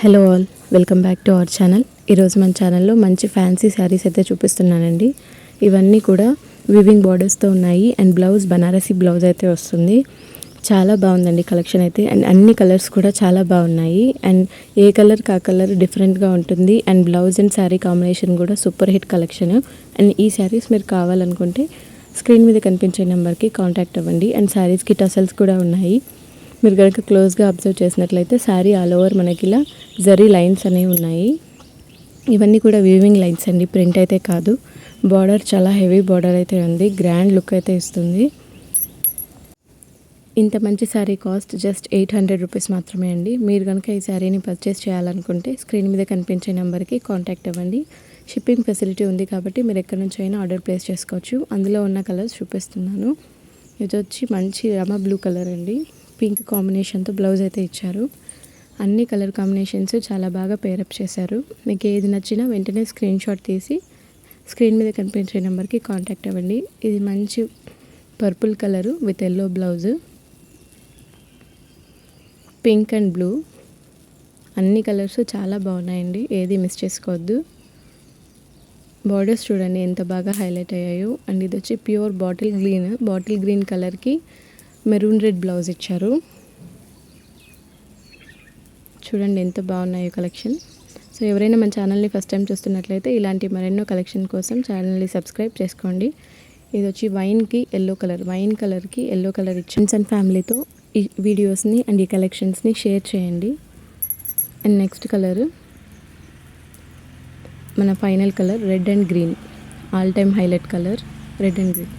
Hello all, welcome back to our channel. ఈరోజు మన ఛానల్లో మంచి ఫ్యాన్సీ శారీస్ అయితే చూపిస్తున్నానండి. ఇవన్నీ కూడా వివింగ్ బార్డర్స్తో ఉన్నాయి అండ్ బ్లౌజ్ బనారసి బ్లౌజ్ అయితే వస్తుంది. చాలా బాగుందండి కలెక్షన్ అయితే. అండ్ అన్ని కలర్స్ కూడా చాలా బాగున్నాయి. అండ్ ఏ కలర్కి ఆ కలర్ డిఫరెంట్గా ఉంటుంది. And blouse and sari combination కూడా సూపర్ హిట్ కలెక్షన్. అండ్ ఈ శారీస్ మీరు కావాలనుకుంటే స్క్రీన్ మీద కనిపించే నెంబర్కి కాంటాక్ట్ అవ్వండి. అండ్ శారీస్కి టసల్స్ కూడా ఉన్నాయి. మీరు కనుక క్లోజ్గా అబ్జర్వ్ చేసినట్లయితే శారీ ఆల్ ఓవర్ మనకి ఇలా జరీ లైన్స్ అనేవి ఉన్నాయి. ఇవన్నీ కూడా వీవింగ్ లైన్స్ అండి, ప్రింట్ అయితే కాదు. బార్డర్ చాలా హెవీ బార్డర్ అయితే ఉంది, గ్రాండ్ లుక్ అయితే ఇస్తుంది. ఇంత మంచి శారీ కాస్ట్ జస్ట్ 800 రూపీస్ మాత్రమే అండి. మీరు కనుక ఈ శారీని పర్చేస్ చేయాలనుకుంటే స్క్రీన్ మీద కనిపించే నెంబర్కి కాంటాక్ట్ అవ్వండి. షిప్పింగ్ ఫెసిలిటీ ఉంది కాబట్టి మీరు ఎక్కడి నుంచి అయినా ఆర్డర్ ప్లేస్ చేసుకోవచ్చు. అందులో ఉన్న కలర్స్ చూపిస్తున్నాను. ఇది వచ్చి మంచి రమ బ్లూ కలర్ అండి, పింక్ కాంబినేషన్తో బ్లౌజ్ అయితే ఇచ్చారు. అన్ని కలర్ కాంబినేషన్స్ చాలా బాగా పేరప్ చేశారు. మీకు ఏది నచ్చినా వెంటనే స్క్రీన్ షాట్ తీసి స్క్రీన్ మీద కనిపించే నెంబర్కి కాంటాక్ట్ అవ్వండి. ఇది మంచి purple colour with yellow blouse, pink and blue, అన్ని కలర్స్ చాలా బాగున్నాయండి, ఏది మిస్ చేసుకోవద్దు. బార్డర్స్ చూడండి ఎంత బాగా హైలైట్ అయ్యాయో. అండ్ ఇది వచ్చి ప్యూర్ బాటిల్ గ్రీన్ కలర్కి మెరూన్ రెడ్ బ్లౌజ్ ఇచ్చారు. చూడండి ఎంత బాగున్నాయో కలెక్షన్. సో ఎవరైనా మన ఛానల్ని ఫస్ట్ టైం చూస్తున్నట్లయితే ఇలాంటి మరెన్నో కలెక్షన్ కోసం ఛానల్ని సబ్స్క్రైబ్ చేసుకోండి. ఇది వచ్చి వైన్ కలర్కి ఎల్లో కలర్ ఇచ్చి ఫ్రెండ్స్ అండ్ ఫ్యామిలీతో ఈ వీడియోస్ని అండ్ ఈ కలెక్షన్స్ని షేర్ చేయండి. అండ్ నెక్స్ట్ కలర్ మన final colour red and green, all time highlight colour red and green.